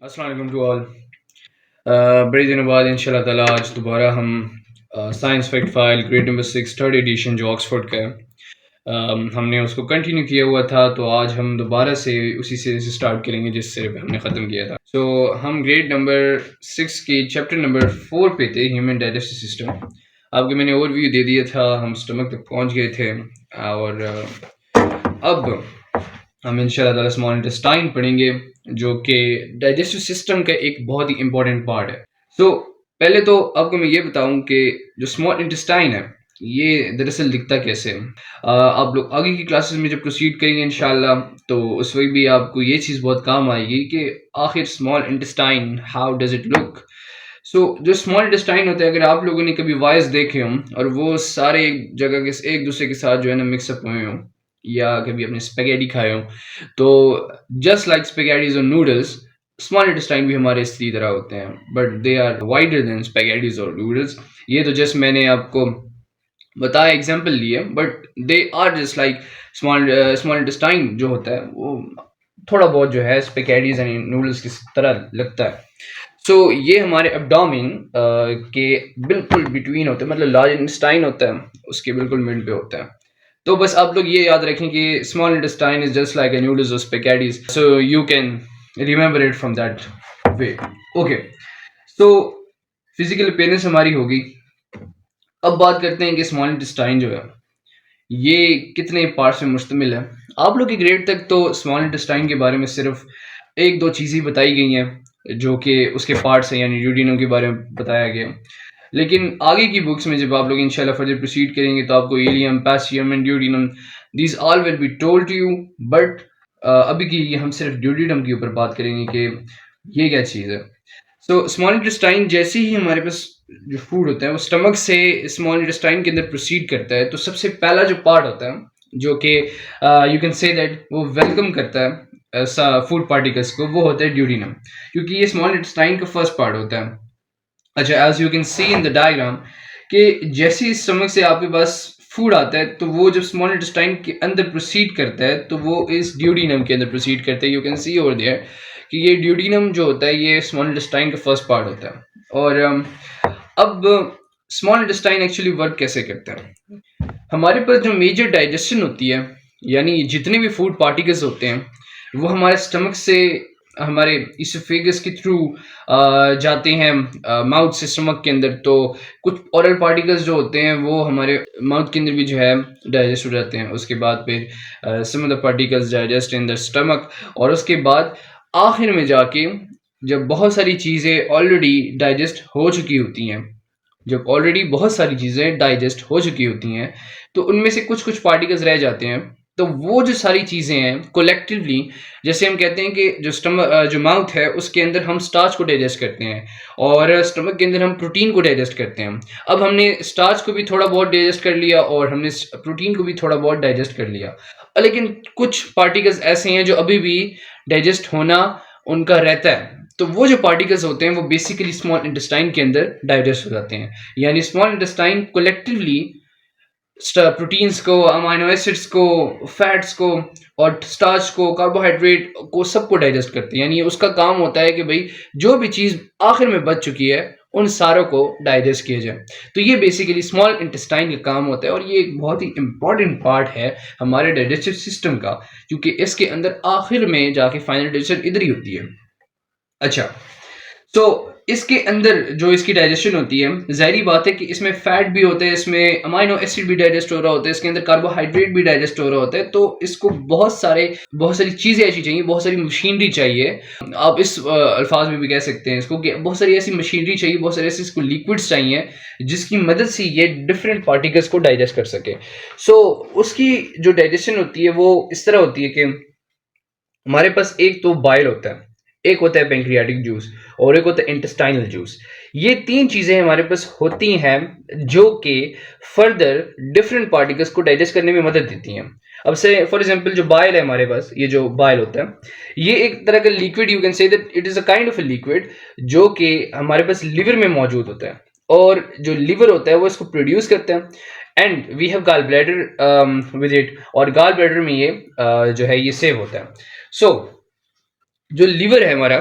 अस्सलाम वालेकुम to all. बड़े दिनों बाद इंशाल्लाह ताला आज दोबारा हम science fact file grade number 6 third edition जो ऑक्सफोर्ड का है, हमने उसको कंटिन्यू किया हुआ था, तो आज हम दोबारा से उसी से स्टार्ट करेंगे जिससे हमने ख़त्म किया था। सो हम ग्रेड नंबर 6 के चैप्टर नंबर 4 पे थे, ह्यूमन डाइजेस्टिव सिस्टम। आपको मैंने ओवरव्यू दे दिया था, हम स्टमक तक पहुंच गए थे और अब हम इंशाल्लाह ताला स्मॉल इंटेस्टाइन पढ़ेंगे जो कि डाइजेस्टिव सिस्टम का एक बहुत ही इंपॉर्टेंट पार्ट है। पहले तो आपको मैं ये बताऊं कि जो स्मॉल इंटेस्टाइन है ये दरअसल दिखता कैसे है। आप लोग आगे की क्लासेस में जब प्रोसीड करेंगे इंशाल्लाह, तो उस वक्त भी आपको ये चीज़ बहुत काम आएगी कि आखिर small intestine how does it look. जो स्मॉल इंटेस्टाइन होता है, अगर आप लोगों ने कभी वॉइस देखे हों और वो सारे एक जगह के एक दूसरे के साथ जो है ना मिक्सअप हुए हों, या कभी अपने स्पेगेटी खाए हों, तो जस्ट लाइक स्पेगेटीज और नूडल्स, स्मॉल इंटेस्टाइन भी हमारे इसी तरह होते हैं, but they are wider than spaghettis और नूडल्स। ये तो जस्ट मैंने आपको बताया, एग्जाम्पल लिए, but they are just like small intestine जो होता है वो थोड़ा बहुत जो है स्पेगेटीज एंड नूडल्स की तरह लगता है। ये हमारे एब्डोमेन के बिल्कुल बिटवीन होते हैं, मतलब लार्ज इंटेस्टाइन होता है उसके बिल्कुल मिड पे होता है। तो बस आप लोग ये याद रखें कि small intestine is just like noodles और spaghettis, so you can remember it from that way. Okay, so physical appearance हमारी होगी। अब बात करते हैं कि स्मॉल इंटेस्टाइन जो है ये कितने पार्ट्स में मुश्तमिल है। आप लोग की ग्रेड तक तो स्मॉल इंटेस्टाइन के बारे में सिर्फ एक दो चीज़ें बताई गई हैं जो कि उसके पार्ट्स हैं, यानी ड्यूडिनम के बारे में बताया गया। लेकिन आगे की बुक्स में जब आप लोग इंशाल्लाह फर्दर प्रोसीड करेंगे तो आपको इलियम, पैसियम and duodenum, these all will be told to you, but अभी के लिए हम सिर्फ ड्यूडिनम के ऊपर बात करेंगे कि ये क्या चीज़ है। स्मॉल इंटेस्टाइन जैसे ही हमारे पास जो फूड होता है वो स्टमक से स्मॉल इंटेस्टाइन के अंदर प्रोसीड करता है, तो सबसे पहला जो पार्ट होता है जो कि यू कैन से दैट वो वेलकम करता है फूड पार्टिकल्स को, वो होता है ड्यूडिनम, क्योंकि ये स्मॉल इंटेस्टाइन का फर्स्ट पार्ट होता है। अच्छा, as you can see in the diagram कि जैसे ही स्टमक से आपके पास फूड आता है तो वो जब स्मॉल इंटेस्टाइन के अंदर प्रोसीड करता है तो वो इस ड्यूडिनम के अंदर प्रोसीड करता है। You can see over there कि ये ड्यूडिनम जो होता है ये स्मॉल इंटेस्टाइन का फर्स्ट पार्ट होता है। और अब स्मॉल इंटेस्टाइन एक्चुअली वर्क कैसे करता है। हमारे पास जो मेजर डाइजेशन होती है, यानी जितने भी फूड पार्टिकल्स होते हैं वो हमारे स्टमक से हमारे इसोफेगस के थ्रू जाते हैं माउथ से स्टमक के अंदर। तो कुछ ओरल पार्टिकल्स जो होते हैं वो हमारे माउथ के अंदर भी जो है डाइजेस्ट हो जाते हैं। उसके बाद फिर some of the particles digest in the stomach, और उसके बाद आखिर में जाके जब बहुत सारी चीज़ें ऑलरेडी डाइजेस्ट हो चुकी होती हैं, जब ऑलरेडी बहुत सारी चीज़ें डाइजेस्ट हो चुकी होती हैं, तो उनमें से कुछ कुछ पार्टिकल्स रह जाते हैं। तो वो जो सारी चीज़ें हैं कोलेक्टिवली, जैसे हम कहते हैं कि जो माउथ है उसके अंदर हम स्टार्च को डाइजेस्ट करते हैं और स्टमक के अंदर हम प्रोटीन को डाइजेस्ट करते हैं। अब हमने स्टार्च को भी थोड़ा बहुत डाइजेस्ट कर लिया और हमने प्रोटीन को भी थोड़ा बहुत डाइजेस्ट कर लिया, लेकिन कुछ पार्टिकल्स ऐसे हैं जो अभी भी डाइजेस्ट होना उनका रहता है। तो वो जो पार्टिकल्स होते हैं वो बेसिकली स्मॉल इंटेस्टाइन के अंदर डाइजेस्ट हो जाते हैं, यानी स्मॉल इंटेस्टाइन कलेक्टिवली प्रोटीन्स को, अमाइनो एसिड्स को, फैट्स को और स्टार्च को, कार्बोहाइड्रेट को, सबको डाइजेस्ट करते हैं। यानी उसका काम होता है कि भाई जो भी चीज़ आखिर में बच चुकी है उन सारों को डाइजेस्ट किया जाए। तो ये बेसिकली स्मॉल इंटेस्टाइन का काम होता है और ये एक बहुत ही इंपॉर्टेंट पार्ट है हमारे डाइजेस्टिव सिस्टम का, क्योंकि इसके अंदर आखिर में जाके फाइनल डाइजेशन इधर ही होती है। अच्छा, तो इसके अंदर जो इसकी डाइजेशन होती है, ज़ाहिरी बात है कि इसमें फैट भी होते हैं, इसमें अमाइनो एसिड भी डाइजेस्ट हो रहा होता है, इसके अंदर कार्बोहाइड्रेट भी डाइजेस्ट हो रहा होता है। तो इसको बहुत सारी चीज़ें ऐसी चाहिए, बहुत सारी मशीनरी चाहिए। आप इस अल्फाज में भी कह सकते हैं इसको कि बहुत सारी ऐसी मशीनरी चाहिए, बहुत सारे ऐसे इसको लिक्विड्स चाहिए जिसकी मदद से ये डिफरेंट पार्टिकल्स को डाइजेस्ट कर सके। उसकी जो डाइजेशन होती है वो इस तरह होती है कि हमारे पास एक तो बाइल होता है, एक होता है पेंक्रियाटिक जूस और एक होता है इंटेस्टाइनल जूस। ये तीन चीजें हमारे पास होती हैं जो कि फर्दर डिफरेंट पार्टिकल्स को डाइजेस्ट करने में मदद देती हैं। अब से फॉर एग्जांपल जो बाइल है हमारे पास, ये जो बाइल होता है ये एक तरह का liquid, you can say that it is a kind of a liquid जो कि हमारे पास लिवर में मौजूद होता है, और जो लिवर होता है वो इसको प्रोड्यूस करता है and we have gall bladder with it, और गॉल ब्लैडर में ये जो है ये सेव होता है। जो लिवर है हमारा,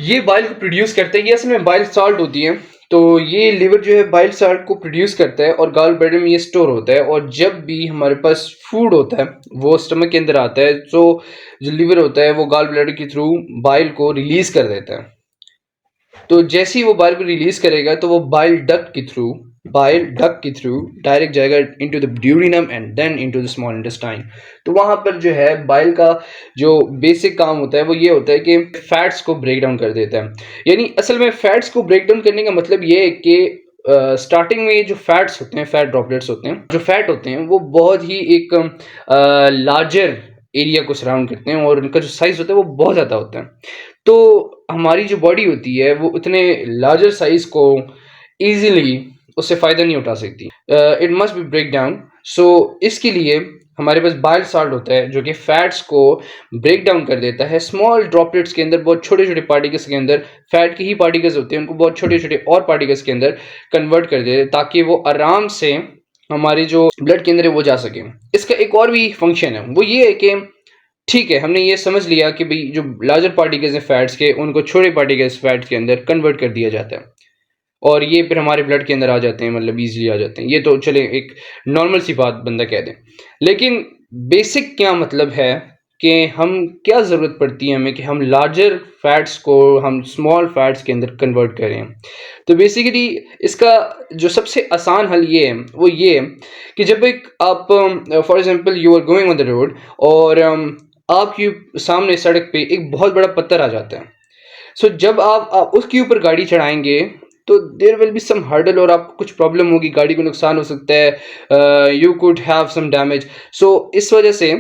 ये बाइल को प्रोड्यूस करते हैं, ये असल में बाइल साल्ट होती है। तो ये लिवर जो है बाइल साल्ट को प्रोड्यूस करता है और गॉल ब्लैडर में ये स्टोर होता है, और जब भी हमारे पास फूड होता है वो स्टमक के अंदर आता है, तो जो लिवर होता है वो गॉल ब्लैडर के थ्रू बाइल को रिलीज कर देता है। तो जैसे ही वो बाइल को रिलीज करेगा तो वो बाइल डक्ट के थ्रू डायरेक्ट जाएगा into the duodenum and then into the small intestine. तो वहां पर जो है बाइल का जो बेसिक काम होता है वो ये होता है कि फैट्स को ब्रेक डाउन कर देता है। यानी असल में फैट्स को ब्रेक डाउन करने का मतलब ये है कि स्टार्टिंग में जो फैट्स होते हैं, फैट ड्रॉपलेट्स होते हैं, जो फैट होते हैं वो बहुत ही एक लार्जर एरिया को सराउंड करते हैं और उनका जो साइज होता है वो बहुत ज़्यादा होता है। तो हमारी जो बॉडी होती है वो उतने लार्जर साइज को इजीली उससे फ़ायदा नहीं उठा सकती। It must be break down. So इसके लिए हमारे पास बाइल साल्ट होता है जो कि फैट्स को ब्रेक डाउन कर देता है स्मॉल ड्रॉपलेट्स के अंदर, बहुत छोटे छोटे पार्टिकल्स के अंदर। फैट के ही पार्टिकल्स होते हैं, उनको बहुत छोटे छोटे और पार्टिकल्स के अंदर कन्वर्ट कर देते हैं ताकि वो आराम से हमारे जो ब्लड के अंदर है वो जा सके। इसका एक और भी फंक्शन है, वो ये है कि ठीक है, हमने ये समझ लिया कि भाई जो लार्जर पार्टिकल्स हैं फैट्स के, उनको छोटे पार्टिकल्स फैट्स के अंदर कन्वर्ट कर दिया जाता है और ये फिर हमारे ब्लड के अंदर आ जाते हैं, मतलब ईजिली आ जाते हैं। ये तो चले एक नॉर्मल सी बात बंदा कह दे, लेकिन बेसिक क्या मतलब है कि हम क्या ज़रूरत पड़ती है हमें कि हम लार्जर फैट्स को हम स्मॉल फैट्स के अंदर कन्वर्ट करें। तो बेसिकली इसका जो सबसे आसान हल ये है वो ये है कि जब एक आप for example you are going on the road और आपके सामने सड़क पे एक बहुत बड़ा पत्थर आ जाता है। सो जब आप उसके ऊपर गाड़ी चढ़ाएंगे तो there will be some hurdle और आपको कुछ प्रॉब्लम होगी, गाड़ी को नुकसान हो सकता है, you could have some damage. So इस वजह से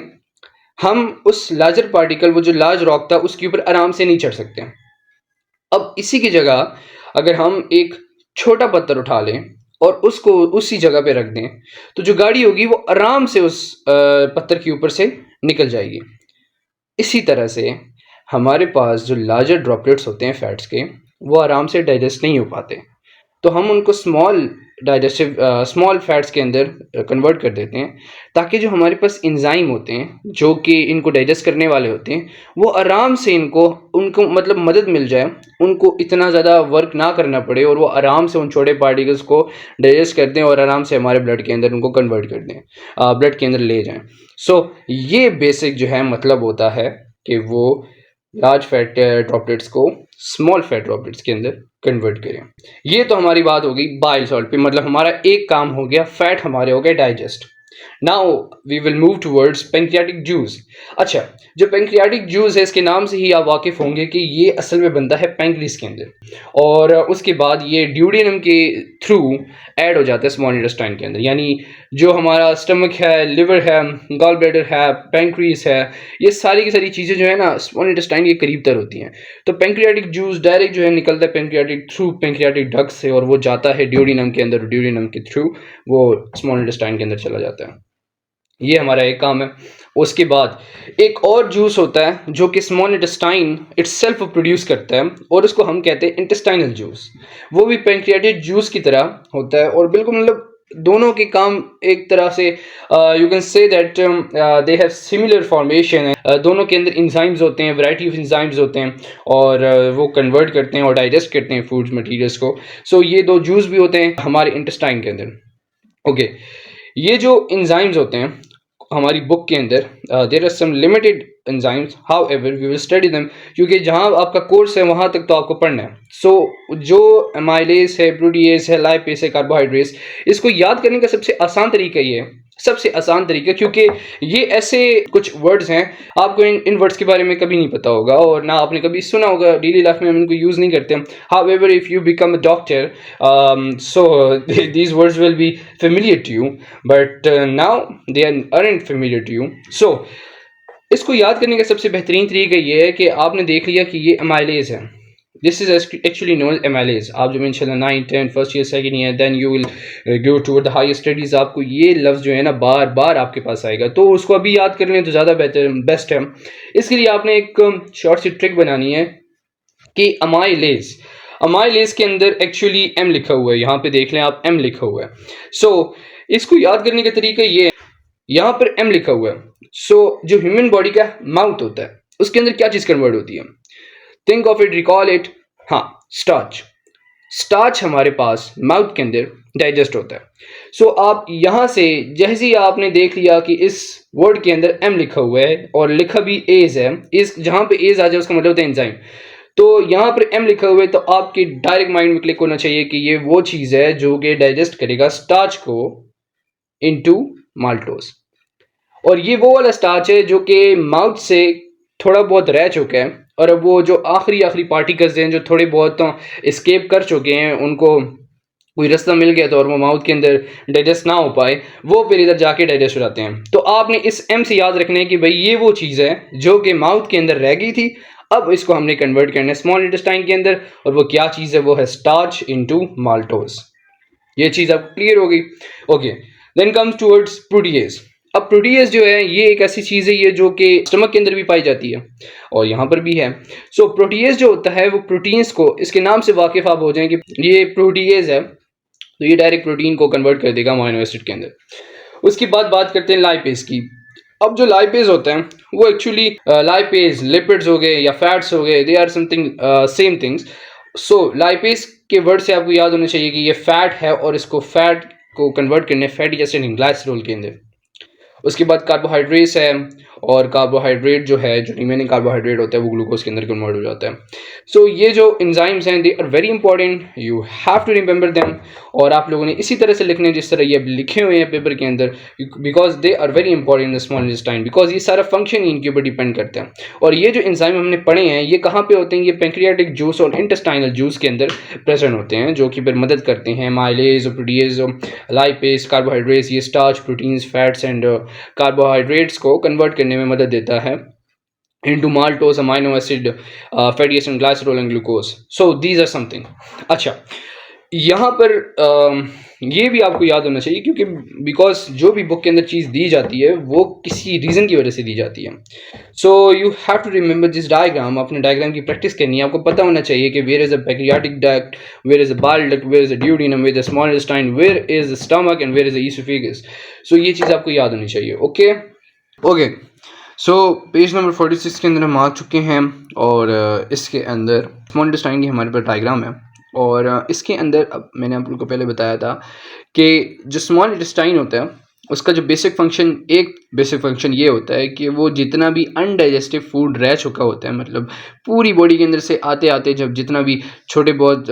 हम उस लार्जर पार्टिकल, वो जो लार्ज रॉक था, उसके ऊपर आराम से नहीं चढ़ सकते। अब इसी की जगह अगर हम एक छोटा पत्थर उठा लें और उसको उसी जगह पे रख दें तो जो गाड़ी होगी वो आराम से उस पत्थर के ऊपर से निकल जाएगी। इसी तरह से हमारे पास जो लार्जर ड्रॉपलेट्स होते हैं फैट्स के, वो आराम से डाइजेस्ट नहीं हो पाते, तो हम उनको स्मॉल फैट्स के अंदर कन्वर्ट कर देते हैं ताकि जो हमारे पास एंजाइम होते हैं जो कि इनको डाइजेस्ट करने वाले होते हैं वो आराम से उनको मतलब मदद मिल जाए, उनको इतना ज़्यादा वर्क ना करना पड़े और वो आराम से उन छोटे पार्टिकल्स को डाइजेस्ट कर दें और आराम से हमारे ब्लड के अंदर उनको कन्वर्ट कर दें, ब्लड के अंदर ले जाएं। सो ये बेसिक जो है मतलब होता है कि वो लार्ज फैट ड्रॉपलेट्स को स्मॉल फैट ड्रॉपलेट्स के अंदर कन्वर्ट करें। ये तो हमारी बात हो गई बाइल सॉल्ट पे, मतलब हमारा एक काम हो गया, फैट हमारे हो गए digest. Now we will move towards pancreatic juice. अच्छा, जो पैंक्रियाटिक जूस है इसके नाम से ही आप वाकिफ होंगे कि ये असल में बनता है पैंक्रियास के अंदर और उसके बाद ये ड्यूडेनम के थ्रू ऐड हो जाता है स्मॉल इंटेस्टाइन के अंदर। यानी जो हमारा स्टमक है, लिवर है, गॉल ब्लैडर है, पैंक्रियास है, ये सारी की सारी चीज़ें जो है ना स्मॉल इंटेस्टाइन के करीब तर होती हैं। तो पैंक्रियाटिक जूस डायरेक्ट जो है निकलता है पैंक्रियाटिक थ्रू पैंक्रियाटिक डक्ट से और वो जाता है ड्यूडेनम के अंदर, ड्यूडेनम के थ्रू वो स्मॉल इंटेस्टाइन के अंदर चला जाता है। ये हमारा एक काम है। उसके बाद एक और जूस होता है जो कि स्मॉल इंटेस्टाइन इटसेल्फ प्रोड्यूस करता है और उसको हम कहते हैं इंटेस्टाइनल जूस। वो भी पैंक्रियाटिक जूस की तरह होता है और बिल्कुल मतलब दोनों के काम एक तरह से you can say that they have similar formation. दोनों के अंदर इंजाइम्स होते हैं, वैरायटी ऑफ इंजाइम्स होते हैं और वो कन्वर्ट करते हैं और डाइजेस्ट करते हैं फूड मटेरियल्स को। सो ये दो जूस भी होते हैं हमारे इंटेस्टाइन के अंदर। ओके, ये जो इंजाइम्स होते हैं हमारी बुक के अंदर there are some limited enzymes, however we will study them, क्योंकि जहां आपका कोर्स है वहां तक तो आपको पढ़ना है। सो जो एमाइलेज है, प्रोटीएज है, लाइपेज है, कार्बोहाइड्रेट्स, इसको याद करने का सबसे आसान तरीका ये है, सबसे आसान तरीका, क्योंकि ये ऐसे कुछ वर्ड्स हैं आपको इन वर्ड्स के बारे में कभी नहीं पता होगा और ना आपने कभी सुना होगा, डेली लाइफ में हम इनको यूज़ नहीं करते। However if you become a doctor, so these words will be familiar to you, but now they aren't familiar to you. So इसको याद करने का सबसे बेहतरीन तरीका ये है कि आपने देख लिया कि ये एमाइलेज है, this is actually known as amylase. आप जब इंशाल्लाह 9, 10 first year second year then you will go toward the higher studies, आपको ये लफ्ज़ जो है ना बार बार आपके पास आएगा, तो उसको अभी याद कर लें तो ज़्यादा बेस्ट है। इसके लिए आपने एक शॉर्ट सी ट्रिक बनानी है कि अमाइलेज के अंदर एक्चुअली एम लिखा हुआ है, यहाँ पे देख लें आप, एम लिखा हुआ है। सो इसको याद करने का तरीका ये है, यहाँ पर एम लिखा हुआ है। सो जो ह्यूमन बॉडी का माउथ होता है उसके अंदर क्या चीज़ कन्वर्ट होती है, think of it, recall it. हाँ, स्टार्च। स्टार्च हमारे पास माउथ के अंदर डाइजेस्ट होता है। सो आप यहाँ से जैसे ही आपने देख लिया कि इस वर्ड के अंदर एम लिखा हुआ है और लिखा भी एज है, इस जहाँ पे एज आ जाए उसका मतलब होता है एंजाइम। तो यहाँ पर एम लिखा हुआ है तो आपकी डायरेक्ट माइंड में क्लिक होना चाहिए कि ये वो चीज़ है जो कि डाइजेस्ट करेगा स्टार्च को इनटू माल्टोस। और ये वो वाला स्टार्च है जो कि माउथ से थोड़ा बहुत रह चुका है, और अब वो जो आखिरी आखिरी पार्टिकल्स हैं जो थोड़े बहुत तो एस्केप कर चुके हैं, उनको कोई रास्ता मिल गया तो और वो माउथ के अंदर डाइजेस्ट ना हो पाए, वो फिर इधर जाके डाइजेस्ट हो जाते हैं। तो आपने इस एम से याद रखना है कि भाई ये वो चीज़ है जो कि माउथ के अंदर रह गई थी, अब इसको हमने कन्वर्ट करना है स्मॉल इंटेस्टाइन के अंदर, और वो क्या चीज़ है, वो है स्टार्च इनटू माल्टोज। ये चीज़ अब क्लियर हो गई। Okay, then comes towards protease. अब प्रोटीएज जो है ये एक ऐसी चीज़ है ये जो कि स्टमक के अंदर भी पाई जाती है और यहाँ पर भी है। सो प्रोटीएज जो होता है वो प्रोटीन्स को, इसके नाम से वाकिफ आप हो जाएं कि ये प्रोटीएज है, तो ये डायरेक्ट प्रोटीन को कन्वर्ट कर देगा अमीनो एसिड के अंदर। उसके बाद बात करते हैं लाइपेज की। अब जो लाइपेज होता है वो एक्चुअली लाइपेज लिपिड्स हो गए या फैट्स हो गए, they are something same things. So lipase के वर्ड से आपको याद होना चाहिए कि ये फैट है और इसको फैट को कन्वर्ट करने फैटी एसिड ग्लाइसरोल के अंदर। उसके बाद कार्बोहाइड्रेट्स है, और कार्बोहाइड्रेट जो है, जो रिमेनिंग कार्बोहाइड्रेट होता है वो ग्लूकोज के अंदर कन्वर्ट हो जाता है। सो ये जो एंजाइम्स हैं they are very important, you have to remember them. और आप लोगों ने इसी तरह से लिखने जिस तरह ये लिखे हुए हैं पेपर के अंदर, because they are very important in the small intestine, because ये सारा फंक्शन इनके ऊपर डिपेंड करता है। और ये जो एंजाइम हमने पढ़े हैं ये कहाँ पे होते हैं, ये पेंक्रियाटिक जूस और इंटेस्टाइनल जूस के अंदर प्रेजेंट होते हैं, जो कि फिर मदद करते हैं माइलेज, प्रोटीएज, लाइपेज, कार्बोहाइड्रेट्स, ये starch, proteins, fats and carbohydrates को कन्वर्ट करने में मदद देता है into maltose, amino acid, fatty acid, glycerol and glucose. So these are something. अच्छा, यहाँ पर ये भी आपको याद होना चाहिए क्योंकि बिकॉज जो भी बुक के अंदर चीज़ दी जाती है वो किसी रीज़न की वजह से दी जाती है। So you have to remember this diagram. अपने डायग्राम की प्रैक्टिस करनी है, आपको पता होना चाहिए कि where is a pancreatic duct, where is a bile duct, where is a duodenum, where is a small intestine, where is the stomach and where is the oesophagus. So ये चीज़ आपको याद होनी चाहिए। Okay okay, so page number 46 के अंदर हम आ चुके हैं, और इसके अंदर स्मॉल इंटेस्टाइन की हमारे पास डायग्राम है। और इसके अंदर अब मैंने आप लोगों को पहले बताया था कि जो स्मॉल इंटेस्टाइन होता है उसका जो बेसिक फंक्शन, एक बेसिक फंक्शन ये होता है कि वो जितना भी अनडाइजेस्टिव फूड रह चुका होता है, मतलब पूरी बॉडी के अंदर से आते आते जब जितना भी छोटे बहुत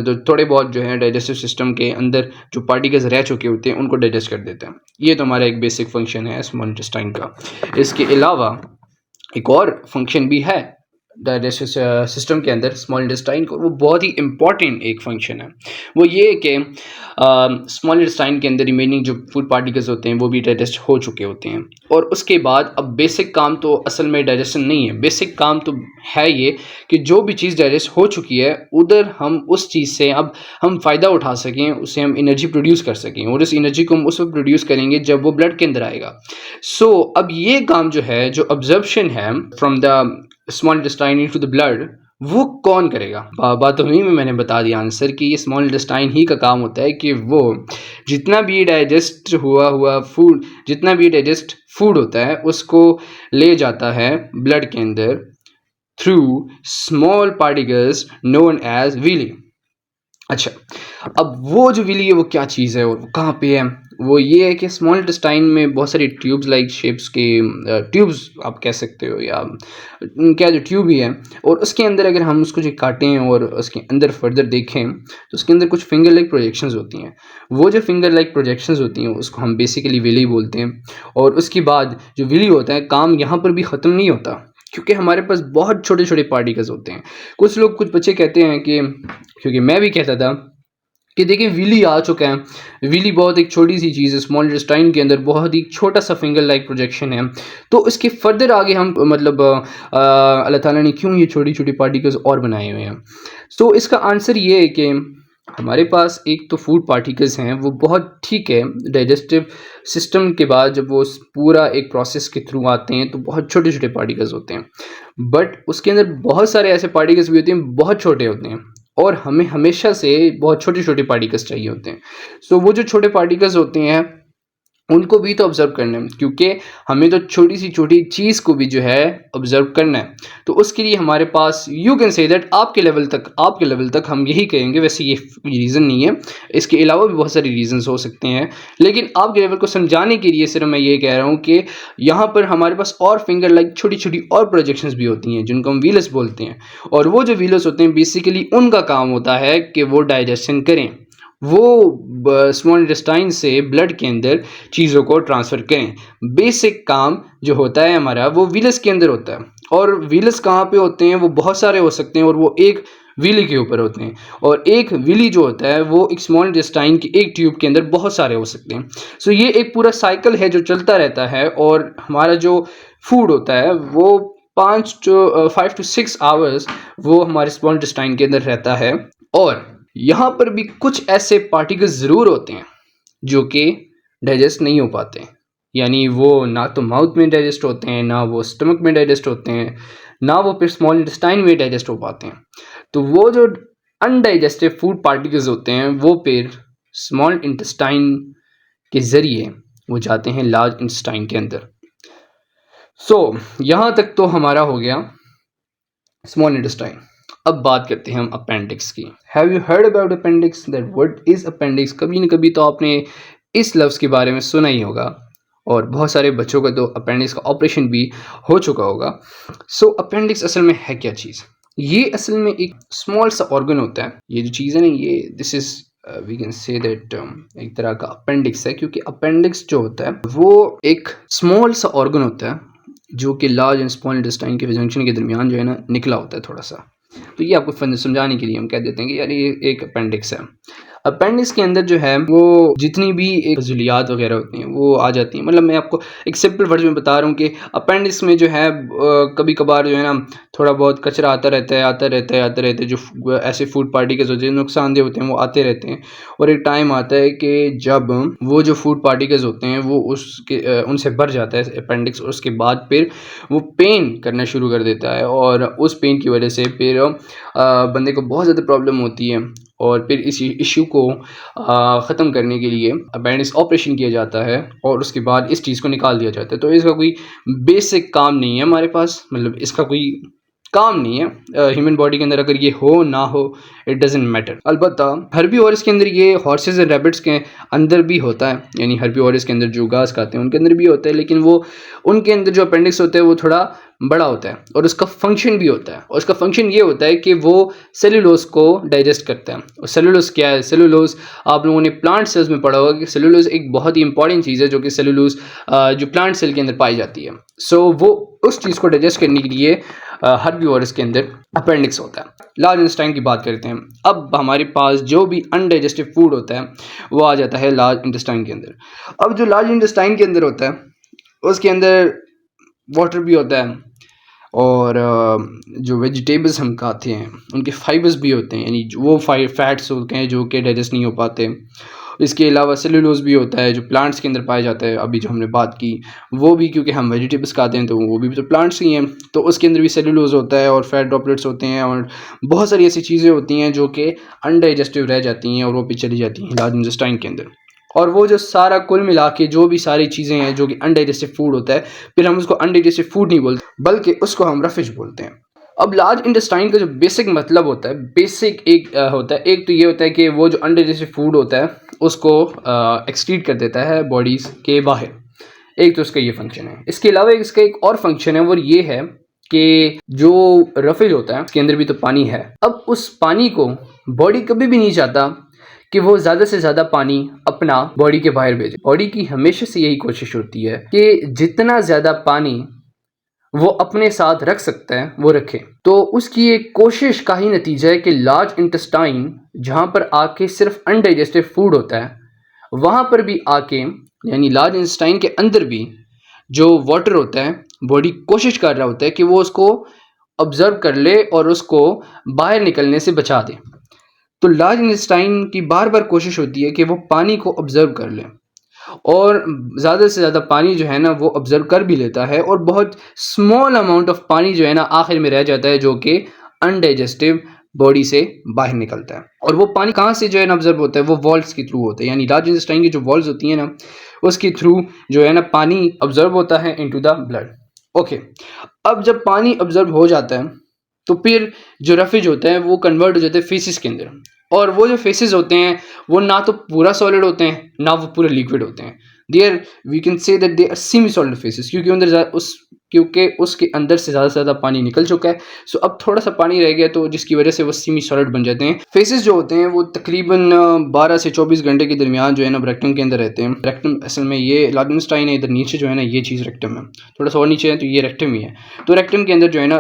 जो थोड़े बहुत जो है डाइजेस्टिव सिस्टम के अंदर जो पार्टिकल्स रह चुके होते हैं उनको डाइजेस्ट कर देते हैं। ये तो हमारा एक बेसिक फंक्शन है स्मॉल इंटेस्टाइन का। इसके अलावा एक और फंक्शन भी है डाइजेस्टिव सिस्टम के अंदर स्मॉल इंटेस्टाइन को, वो बहुत ही इंपॉर्टेंट एक फंक्शन है। वो ये कि स्मॉल इंटेस्टाइन के अंदर रिमेनिंग जो फूड पार्टिकल्स होते हैं वो भी डाइजेस्ट हो चुके होते हैं, और उसके बाद अब बेसिक काम तो असल में डाइजेशन नहीं है, बेसिक काम तो है ये कि जो भी चीज़ डाइजेस्ट हो चुकी है उधर हम उस चीज़ से अब हम फ़ायदा उठा सकें, उससे हम एनर्जी प्रोड्यूस कर सकें, और उस एनर्जी को हम उस वक्त प्रोड्यूस करेंगे जब वो ब्लड के अंदर आएगा। सो अब ये काम जो है, जो ऑब्जर्प्शन है from the small intestine into the blood, वो कौन करेगा? बात तो में मैंने बता दिया आंसर कि ये स्मॉल इंटेस्टाइन ही का काम होता है कि वो जितना भी डाइजेस्ट हुआ फूड, जितना भी डाइजेस्ट फूड होता है उसको ले जाता है ब्लड के अंदर through small particles known as villi. अच्छा, अब वो जो विली है वो क्या चीज़ है और वो कहाँ पे है? वो ये है कि स्मॉल इंटेस्टाइन में बहुत सारी ट्यूब्स लाइक शेप्स के ट्यूब्स आप कह सकते हो, या क्या जो ट्यूब ही है, और उसके अंदर अगर हम उसको जो काटें और उसके अंदर फर्दर देखें तो उसके अंदर कुछ फिंगर लाइक प्रोजेक्शंस होती हैं। वो जो फिंगर लाइक प्रोजेक्शंस होती हैं उसको हम बेसिकली विली बोलते हैं। और उसके बाद जो विली होता है, काम यहाँ पर भी ख़त्म नहीं होता क्योंकि हमारे पास बहुत छोटे छोटे पार्टिकल्स होते हैं। कुछ लोग, कुछ बच्चे कहते हैं कि, क्योंकि मैं भी कहता था कि देखिए विली आ चुका है, विली बहुत एक छोटी सी चीज़ है स्मॉल इंटेस्टाइन के अंदर, बहुत ही छोटा सा फिंगर लाइक प्रोजेक्शन है। तो इसके फर्दर आगे हम मतलब अल्लाह ताला ने क्यों ये छोटी छोटी पार्टिकल्स और बनाए हुए हैं? तो इसका आंसर ये है कि हमारे पास एक तो फूड पार्टिकल्स हैं वो बहुत ठीक है, डाइजेस्टिव सिस्टम के बाद जब वो पूरा एक प्रोसेस के थ्रू आते हैं तो बहुत छोटे छोटे पार्टिकल्स होते हैं, बट उसके अंदर बहुत सारे ऐसे पार्टिकल्स भी होते हैं बहुत छोटे होते हैं, और हमें हमेशा से बहुत छोटे छोटे पार्टिकल्स चाहिए होते हैं। सो वो जो छोटे पार्टिकल्स होते हैं उनको भी तो ऑब्जर्व करना है, क्योंकि हमें तो छोटी सी छोटी चीज़ को भी जो है ऑब्जर्व करना है। तो उसके लिए हमारे पास यू कैन से दैट आपके लेवल तक हम यही कहेंगे। वैसे ये रीज़न नहीं है, इसके अलावा भी बहुत सारे रीजंस हो सकते हैं, लेकिन आपके लेवल को समझाने के लिए सिर्फ मैं ये कह रहा हूँ कि यहाँ पर हमारे पास और फिंगर लाइक छोटी छोटी और प्रोजेक्शंस भी होती हैं जिनको हम व्हीलस बोलते हैं। और वो जो व्हीलस होते हैं बेसिकली उनका काम होता है कि वो डाइजेशन करें, वो स्मॉल इंटेस्टाइन से ब्लड के अंदर चीज़ों को ट्रांसफ़र करें। बेसिक काम जो होता है हमारा वो व्हीलस के अंदर होता है। और व्हीलस कहाँ पे होते हैं, वो बहुत सारे हो सकते हैं और वो एक व्हीली के ऊपर होते हैं। और एक व्हीली जो होता है वो एक स्मॉल इंटेस्टाइन की एक ट्यूब के अंदर बहुत सारे हो सकते हैं। सो ये एक पूरा साइकिल है जो चलता रहता है। और हमारा जो फूड होता है वो 5 to 6 आवर्स वो हमारे स्मॉल इंटेस्टाइन के अंदर रहता है। और यहाँ पर भी कुछ ऐसे पार्टिकल्स ज़रूर होते हैं जो कि डाइजेस्ट नहीं हो पाते, यानी वो ना तो माउथ में डाइजेस्ट होते हैं, ना वो स्टमक में डाइजेस्ट होते हैं, ना वो फिर स्मॉल इंटेस्टाइन में डाइजेस्ट हो पाते हैं। तो वो जो अनडाइजेस्टिव फूड पार्टिकल्स होते हैं वो फिर स्मॉल इंटेस्टाइन के ज़रिए वो जाते हैं लार्ज इंटेस्टाइन के अंदर। यहाँ तक तो हमारा हो गया स्मॉल इंटेस्टाइन। अब बात करते हैं हम अपेंडिक्स की। Have you heard about appendix, that what is appendix? कभी न कभी तो आपने इस लफ्ज़ के बारे में सुना ही होगा, और बहुत सारे बच्चों का तो अपेंडिक्स का ऑपरेशन भी हो चुका होगा। अपेंडिक्स असल में है क्या चीज़? ये असल में एक स्मॉल सा ऑर्गन होता है। ये जो चीज़ है ना, ये this is we can say that एक तरह का अपेंडिक्स है, क्योंकि अपेंडिक्स जो होता है वो एक स्मॉल सा ऑर्गन होता है जो कि लार्ज एंड स्मॉल इंटेस्टाइन के जंक्शन के दरमियान जो है ना निकला होता है थोड़ा सा। तो ये आपको समझाने के लिए हम कह देते हैं कि यार ये एक अपेंडिक्स है। अपेंडिक्स के अंदर जो है वो जितनी भी एक फजूलियात वगैरह होती हैं वो आ जाती हैं। मतलब मैं आपको एक सिंपल वर्ड में बता रहा हूँ कि अपेंडिक्स में जो है कभी कभार जो है ना थोड़ा बहुत कचरा आता रहता है जो ऐसे फूड पार्टिकल्स होते हैं नुकसानदेह होते हैं वो आते रहते हैं। और एक टाइम आता है कि जब वो जो फूड पार्टिकल्स होते हैं वो उसके उनसे भर जाता है अपेंडिक्स, और उसके बाद फिर वो पेन करना शुरू कर देता है। और उस पेन की वजह से फिर बंदे को बहुत ज़्यादा प्रॉब्लम होती है। और फिर इस इशू को ख़त्म करने के लिए अपेंडिक्स ऑपरेशन किया जाता है और उसके बाद इस चीज़ को निकाल दिया जाता है। तो इसका कोई बेसिक काम नहीं है हमारे पास, मतलब इसका कोई काम नहीं है ह्यूमन बॉडी के अंदर। अगर ये हो ना हो इट डजेंट मैटर। अलबत्ता हर्बीवोरस के अंदर ये हॉर्सेस एंड रैबिट्स के अंदर भी होता है, यानी हर्बीवोरस के अंदर जो घास खाते हैं उनके अंदर भी होता है, लेकिन वो उनके अंदर जो अपेंडिक्स होता है वो थोड़ा बड़ा होता है और उसका फंक्शन भी होता है। और उसका फंक्शन ये होता है कि वो सेलुलोज को डाइजेस्ट करता है। और सेलुलोज क्या है? सेलुलोज आप लोगों ने प्लांट सेल्स में पढ़ा होगा कि सेलुलोज एक बहुत ही इंपॉर्टेंट चीज़ है जो कि सेलुलोज जो प्लांट सेल के अंदर पाई जाती है। वो उस चीज़ को डाइजेस्ट करने के लिए हर्बीवोरस के अंदर अपेंडिक्स होता है। लार्ज इंटेस्टाइन की बात करते हैं। अब हमारे पास जो भी अनडाइजेस्टिव फूड होता है वो आ जाता है लार्ज इंटेस्टाइन के अंदर। अब जो लार्ज इंटेस्टाइन के अंदर होता है उसके अंदर वाटर भी होता है, और जो वेजिटेबल्स हम खाते हैं उनके फाइबर्स भी होते हैं, यानी वो फैट्स होते हैं जो कि डाइजेस्ट नहीं हो पाते। इसके अलावा सेलुलोज भी होता है जो प्लांट्स के अंदर पाया जाता है। अभी जो हमने बात की वो भी, क्योंकि हम वेजिटेबल्स खाते हैं तो वो भी तो प्लांट्स ही हैं, तो उसके अंदर भी सेलुलोज होता है और फैट ड्रॉपलेट्स होते हैं और बहुत सारी ऐसी चीज़ें होती हैं जो कि अनडाइजेस्टिव रह जाती हैं और वो भी चली जाती हैं लार्ज इंटेस्टाइन के अंदर। और वो जो सारा कुल मिला के जो भी सारी चीज़ें हैं जो कि अनडाइजेस्टिव फूड होता है, फिर हम उसको अनडाइजेस्टिव फूड नहीं बोलते बल्कि उसको हम रफिश बोलते हैं। अब लार्ज इंटेस्टाइन का जो बेसिक मतलब होता है, बेसिक एक होता है, एक तो ये होता है कि वो जो अनडाइजेस्टिव फूड होता है उसको एक्सक्रीट कर देता है बॉडीज़ के बाहर। एक तो उसका ये फंक्शन है। इसके अलावा इसका एक और फंक्शन है वो ये है कि जो रफिज होता है उसके अंदर भी तो पानी है। अब उस पानी को बॉडी कभी भी नहीं चाहता कि वो ज़्यादा से ज़्यादा पानी अपना बॉडी के बाहर भेजे। बॉडी की हमेशा से यही कोशिश होती है कि जितना ज़्यादा पानी वो अपने साथ रख सकता है वो रखे। तो उसकी एक कोशिश का ही नतीजा है कि लार्ज इंटेस्टाइन जहाँ पर आके सिर्फ अनडाइजेस्टिव फूड होता है वहाँ पर भी आके, यानी लार्ज इंटेस्टाइन के अंदर भी जो वाटर होता है बॉडी कोशिश कर रहा होता है कि वो उसको ऑब्जर्व कर ले और उसको बाहर निकलने से बचा दे। तो लार्ज इंटेस्टाइन की बार बार कोशिश होती है कि वो पानी को ऑब्जर्व कर ले, और ज़्यादा से ज़्यादा पानी जो है ना वो ऑब्जर्व कर भी लेता है, और बहुत स्मॉल अमाउंट ऑफ पानी जो है ना आखिर में रह जाता है जो कि अनडाइजेस्टिव बॉडी से बाहर निकलता है। और वो पानी कहाँ से जो है ना ऑब्जर्व होता है, वो वॉल्व्स के थ्रू होता है, यानी लार्ज इंटेस्टाइन की जो वॉल्व्स होती हैं ना उसके थ्रू जो है ना पानी ऑब्जर्व होता है इनटू द ब्लड। ओके, अब जब पानी ऑब्जर्व हो जाता है तो फिर जो रफेज होते हैं वो कन्वर्ट हो जाते हैं फेसिस के अंदर, और वो जो फेसेस होते हैं वो ना तो पूरा सॉलिड होते हैं ना वो पूरे लिक्विड होते हैं। There we can say that they are semi solid faeces, क्योंकि उसके अंदर से ज़्यादा पानी निकल चुका है। सो अब थोड़ा सा पानी रह गया तो जिसकी वजह से वो सेमी सॉलिड बन जाते हैं। फेसेस जो होते हैं वो तकरीबन 12 से 24 घंटे के दरमियान जो है ना रेक्टम के अंदर रहते हैं। रेक्टम असल में ये लार्ज इंटेस्टाइन है, इधर नीचे जो है ना ये चीज़ रेक्टम है, थोड़ा सा और नीचे है तो ये रेक्टम ही है। तो रेक्टम के अंदर जो है ना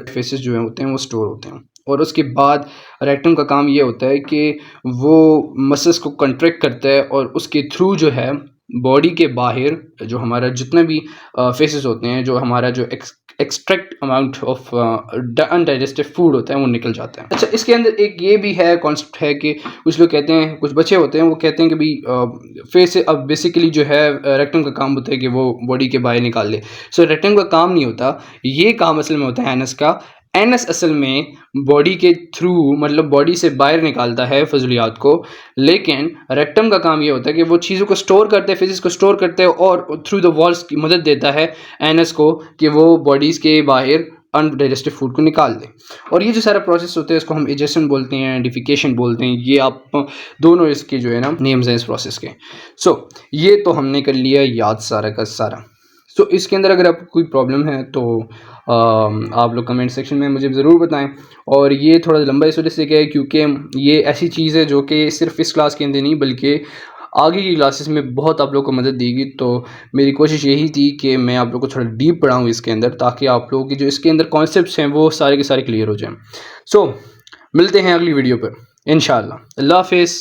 फेसेस जो होते हैं वो स्टोर होते हैं, और उसके बाद रेक्टम का काम ये होता है कि वो मसल्स को कंट्रैक्ट करता है और उसके थ्रू जो है बॉडी के बाहर जो हमारा जितने भी फेसेस होते हैं, जो हमारा जो extract amount of undigested food होता है वो निकल जाता है। अच्छा, इसके अंदर एक ये भी है कॉन्सेप्ट है कि कुछ लोग कहते हैं, कुछ बच्चे होते हैं वो कहते हैं कि भाई फेस से अब बेसिकली जो है रेक्टम का काम होता है कि वो बॉडी के बाहर निकाल ले। सो रेक्टम का काम नहीं होता, ये काम असल में होता है एनस का। एनस असल में बॉडी के थ्रू मतलब बॉडी से बाहर निकालता है फजलियात को, लेकिन रेक्टम का काम ये होता है कि वो चीज़ों को स्टोर करते हैं, फिजिक्स को स्टोर करते हैं और थ्रू द वॉल्स की मदद देता है एनस को कि वो बॉडीज़ के बाहर अनडाइजेस्टेड फूड को निकाल दें। और ये जो सारा प्रोसेस होता है इसको हम इजेशन बोलते हैं, डिफिकेशन बोलते हैं। ये आप दोनों इसके जो है ना नेम्स हैं इस प्रोसेस के। सो ये तो हमने कर लिया याद सारा का सारा। सो इसके अंदर अगर आपको कोई प्रॉब्लम है तो आप लोग कमेंट सेक्शन में मुझे ज़रूर बताएं। और ये थोड़ा लंबा इस वजह से क्या है क्योंकि ये ऐसी चीज़ है जो कि सिर्फ इस क्लास के अंदर नहीं बल्कि आगे की क्लासेस में बहुत आप लोग को मदद देगी। तो मेरी कोशिश यही थी कि मैं आप लोग को थोड़ा डीप पढ़ाऊँ इसके अंदर, ताकि आप लोगों की जो इसके अंदर कॉन्सेप्ट्स हैं वो सारे के सारे क्लियर हो जाएँ। सो मिलते हैं अगली वीडियो पर इंशाअल्लाह। अल्लाह हाफिज़।